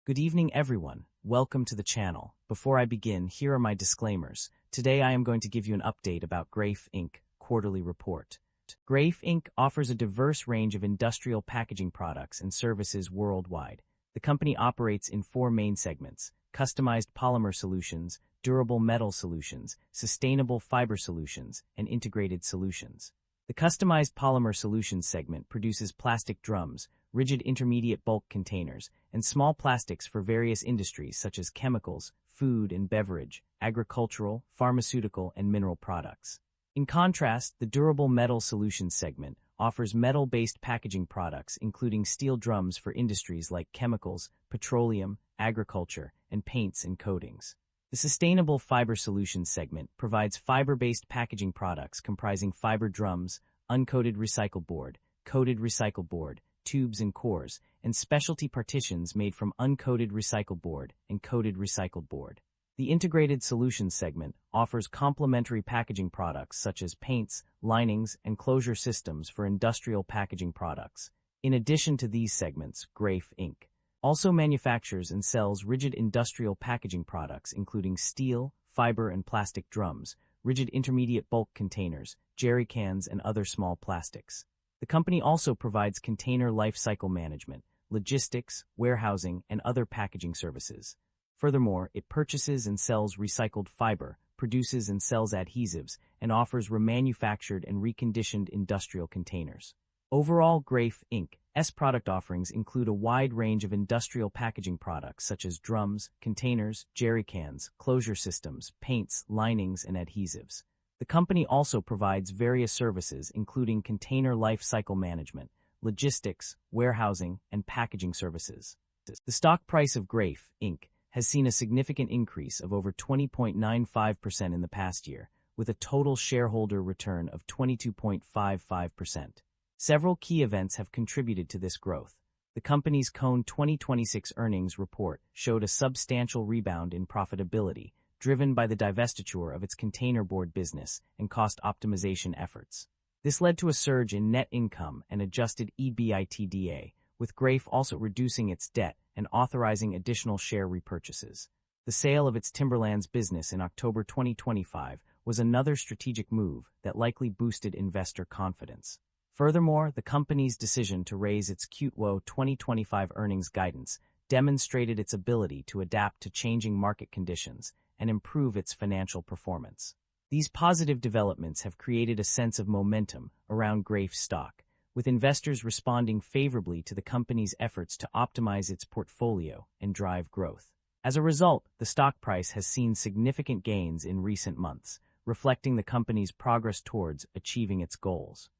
Good evening, everyone. Welcome to the channel. Before I begin, here are my disclaimers. Today I am going to give you an update about Greif Inc. quarterly report. Greif Inc. offers a diverse range of industrial packaging products and services worldwide. The company operates in four main segments: customized polymer solutions, durable metal solutions, sustainable fiber solutions, and integrated solutions. The customized polymer solutions segment produces plastic drums, rigid intermediate bulk containers, and small plastics for various industries such as chemicals, food and beverage, agricultural, pharmaceutical, and mineral products. In contrast, the durable metal solutions segment offers metal-based packaging products including steel drums for industries like chemicals, petroleum, agriculture, and paints and coatings. The sustainable fiber solutions segment provides fiber-based packaging products comprising fiber drums, uncoated recycled board, coated recycled board, tubes and cores, and specialty partitions made from uncoated recycled board and coated recycled board. The integrated solutions segment offers complementary packaging products such as paints, linings, and closure systems for industrial packaging products. In addition to these segments, Greif Inc. also manufactures and sells rigid industrial packaging products including steel, fiber and plastic drums, rigid intermediate bulk containers, jerry cans, and other small plastics. The company also provides container life cycle management, logistics, warehousing, and other packaging services. Furthermore, it purchases and sells recycled fiber, produces and sells adhesives, and offers remanufactured and reconditioned industrial containers. Overall, Greif Inc.'s product offerings include a wide range of industrial packaging products such as drums, containers, jerry cans, closure systems, paints, linings, and adhesives. The company also provides various services including container life cycle management, logistics, warehousing, and packaging services. The stock price of Greif Inc. has seen a significant increase of over 20.95% in the past year, with a total shareholder return of 22.55%. Several key events have contributed to this growth. The company's Cone 2026 earnings report showed a substantial rebound in profitability, driven by the divestiture of its containerboard business and cost optimization efforts. This led to a surge in net income and adjusted EBITDA, with Greif also reducing its debt and authorizing additional share repurchases. The sale of its Timberlands business in October 2025 was another strategic move that likely boosted investor confidence. Furthermore, the company's decision to raise its Q2 2025 earnings guidance demonstrated its ability to adapt to changing market conditions and improve its financial performance. These positive developments have created a sense of momentum around Greif's stock, with investors responding favorably to the company's efforts to optimize its portfolio and drive growth. As a result, the stock price has seen significant gains in recent months, reflecting the company's progress towards achieving its goals.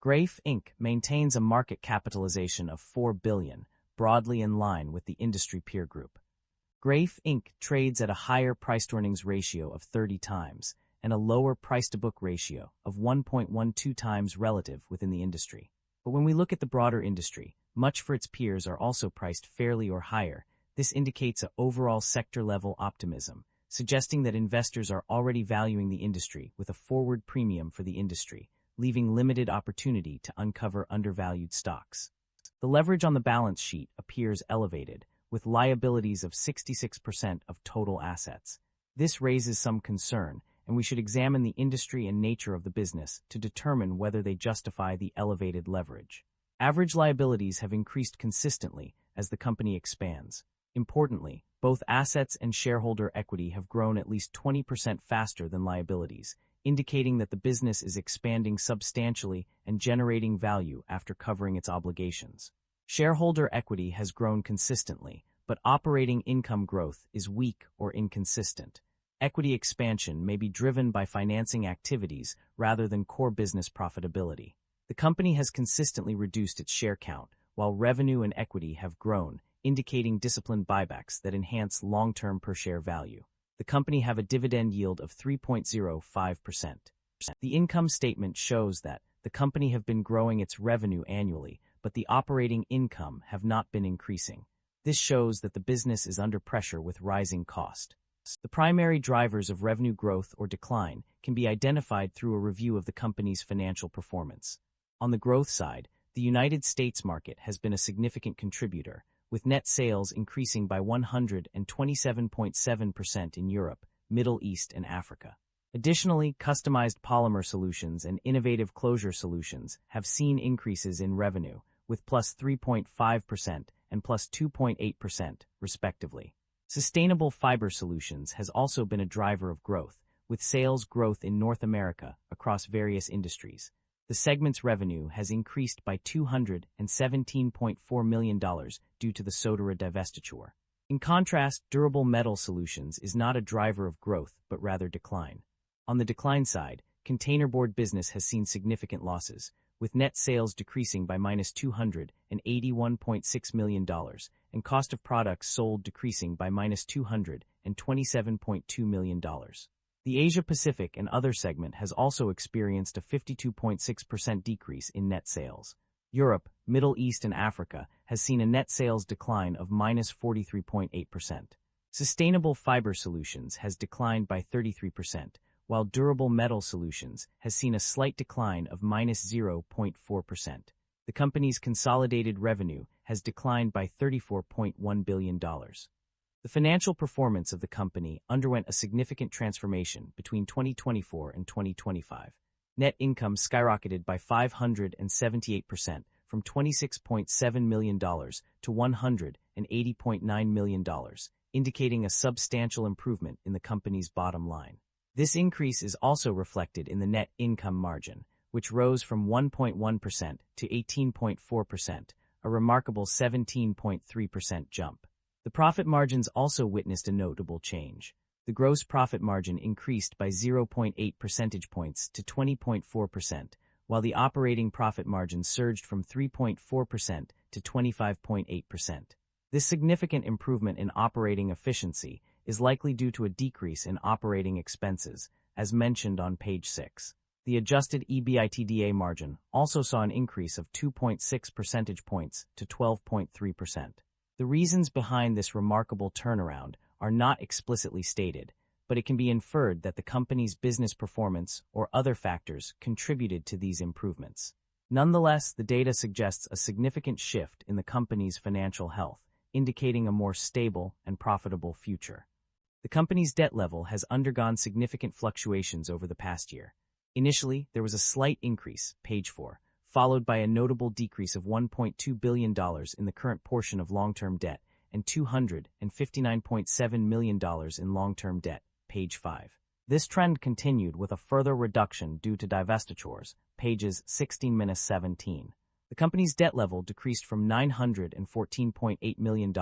Greif Inc. maintains a market capitalization of $4 billion, broadly in line with the industry peer group. Greif Inc. trades at a higher price-to-earnings ratio of 30 times and a lower price-to-book ratio of 1.12 times relative within the industry. But when we look at the broader industry, much for its peers are also priced fairly or higher. This indicates an overall sector-level optimism, suggesting that investors are already valuing the industry with a forward premium for the industry, leaving limited opportunity to uncover undervalued stocks. The leverage on the balance sheet appears elevated, with liabilities of 66% of total assets. This raises some concern, and we should examine the industry and nature of the business to determine whether they justify the elevated leverage. Average liabilities have increased consistently as the company expands. Importantly, both assets and shareholder equity have grown at least 20% faster than liabilities, indicating that the business is expanding substantially and generating value after covering its obligations. Shareholder equity has grown consistently, but operating income growth is weak or inconsistent. Equity expansion may be driven by financing activities rather than core business profitability. The company has consistently reduced its share count, while revenue and equity have grown, indicating disciplined buybacks that enhance long-term per-share value. The company have a dividend yield of 3.05%. The income statement shows that the company have been growing its revenue annually, but the operating income have not been increasing. This shows that the business is under pressure with rising cost. The primary drivers of revenue growth or decline can be identified through a review of the company's financial performance. On the growth side, the United States market has been a significant contributor, with net sales increasing by 127.7% in Europe, Middle East, and Africa. Additionally, customized polymer solutions and innovative closure solutions have seen increases in revenue, with plus 3.5% and plus 2.8%, respectively. Sustainable fiber solutions has also been a driver of growth, with sales growth in North America across various industries. The segment's revenue has increased by $217.4 million due to the Sodera divestiture. In contrast, durable metal solutions is not a driver of growth but rather decline. On the decline side, containerboard business has seen significant losses, with net sales decreasing by minus $281.6 million and cost of products sold decreasing by minus $227.2 million. The Asia-Pacific and other segment has also experienced a 52.6% decrease in net sales. Europe, Middle East, and Africa has seen a net sales decline of minus 43.8%. Sustainable fiber solutions has declined by 33%, while durable metal solutions has seen a slight decline of minus 0.4%. The company's consolidated revenue has declined by $34.1 billion. The financial performance of the company underwent a significant transformation between 2024 and 2025. Net income skyrocketed by 578% from $26.7 million to $180.9 million, indicating a substantial improvement in the company's bottom line. This increase is also reflected in the net income margin, which rose from 1.1% to 18.4%, a remarkable 17.3% jump. The profit margins also witnessed a notable change. The gross profit margin increased by 0.8 percentage points to 20.4%, while the operating profit margin surged from 3.4% to 25.8%. This significant improvement in operating efficiency is likely due to a decrease in operating expenses, as mentioned on page 6. The adjusted EBITDA margin also saw an increase of 2.6 percentage points to 12.3%. The reasons behind this remarkable turnaround are not explicitly stated, but it can be inferred that the company's business performance or other factors contributed to these improvements. Nonetheless, the data suggests a significant shift in the company's financial health, indicating a more stable and profitable future. The company's debt level has undergone significant fluctuations over the past year. Initially, there was a slight increase, page 4, followed by a notable decrease of $1.2 billion in the current portion of long-term debt and $259.7 million in long-term debt, page 5. This trend continued with a further reduction due to divestitures, pages 16-17. The company's debt level decreased from $914.8 million to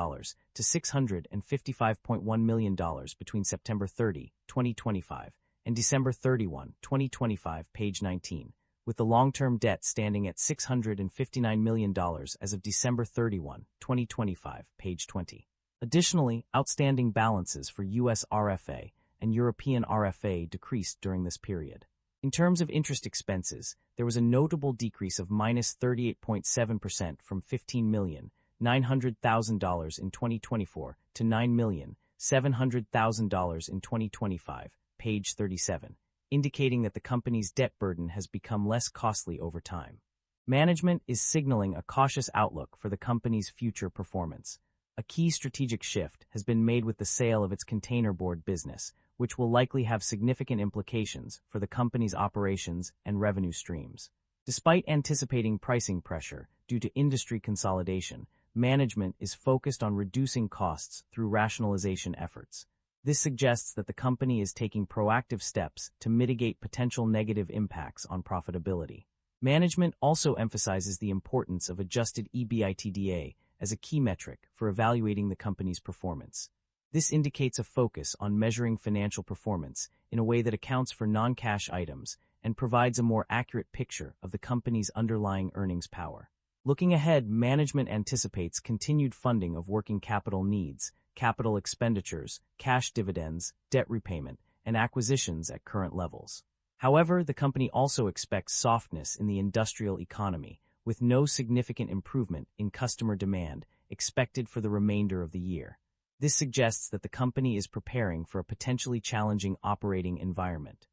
$655.1 million between September 30, 2025, and December 31, 2025, page 19, with the long-term debt standing at $659 million as of December 31, 2025, page 20. Additionally, outstanding balances for U.S. RFA and European RFA decreased during this period. In terms of interest expenses, there was a notable decrease of minus 38.7% from $15,900,000 in 2024 to $9,700,000 in 2025, page 37, indicating that the company's debt burden has become less costly over time. Management is signaling a cautious outlook for the company's future performance. A key strategic shift has been made with the sale of its containerboard business, which will likely have significant implications for the company's operations and revenue streams. Despite anticipating pricing pressure due to industry consolidation, management is focused on reducing costs through rationalization efforts. This suggests that the company is taking proactive steps to mitigate potential negative impacts on profitability. Management also emphasizes the importance of adjusted EBITDA as a key metric for evaluating the company's performance. This indicates a focus on measuring financial performance in a way that accounts for non-cash items and provides a more accurate picture of the company's underlying earnings power. Looking ahead, management anticipates continued funding of working capital needs, capital expenditures, cash dividends, debt repayment, and acquisitions at current levels. However, the company also expects softness in the industrial economy, with no significant improvement in customer demand expected for the remainder of the year. This suggests that the company is preparing for a potentially challenging operating environment.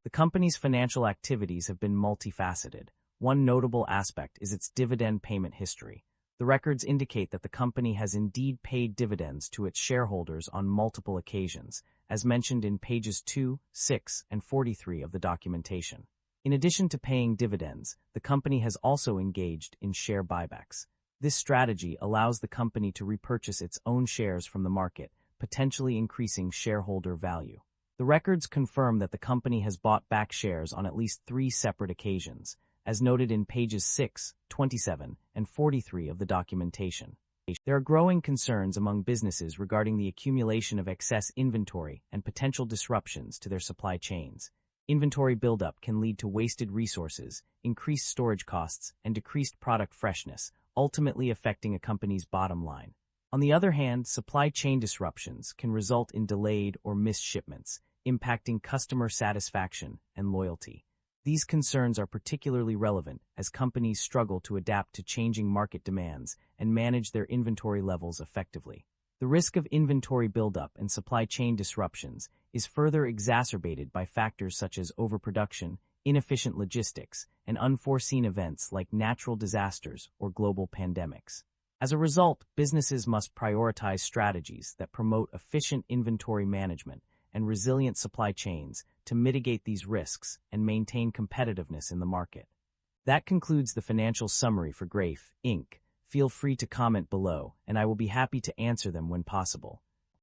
The company's financial activities have been multifaceted. One notable aspect is its dividend payment history. The records indicate that the company has indeed paid dividends to its shareholders on multiple occasions, as mentioned in pages 2, 6, and 43 of the documentation. In addition to paying dividends, the company has also engaged in share buybacks. This strategy allows the company to repurchase its own shares from the market, potentially increasing shareholder value. The records confirm that the company has bought back shares on at least 3 separate occasions, as noted in pages 6, 27, and 43 of the documentation. There are growing concerns among businesses regarding the accumulation of excess inventory and potential disruptions to their supply chains. Inventory buildup can lead to wasted resources, increased storage costs, and decreased product freshness, ultimately affecting a company's bottom line. On the other hand, supply chain disruptions can result in delayed or missed shipments, impacting customer satisfaction and loyalty. These concerns are particularly relevant as companies struggle to adapt to changing market demands and manage their inventory levels effectively. The risk of inventory buildup and supply chain disruptions is further exacerbated by factors such as overproduction, inefficient logistics, and unforeseen events like natural disasters or global pandemics. As a result, businesses must prioritize strategies that promote efficient inventory management and resilient supply chains to mitigate these risks and maintain competitiveness in the market. That concludes the financial summary for Greif, Inc. Feel free to comment below, and I will be happy to answer them when possible.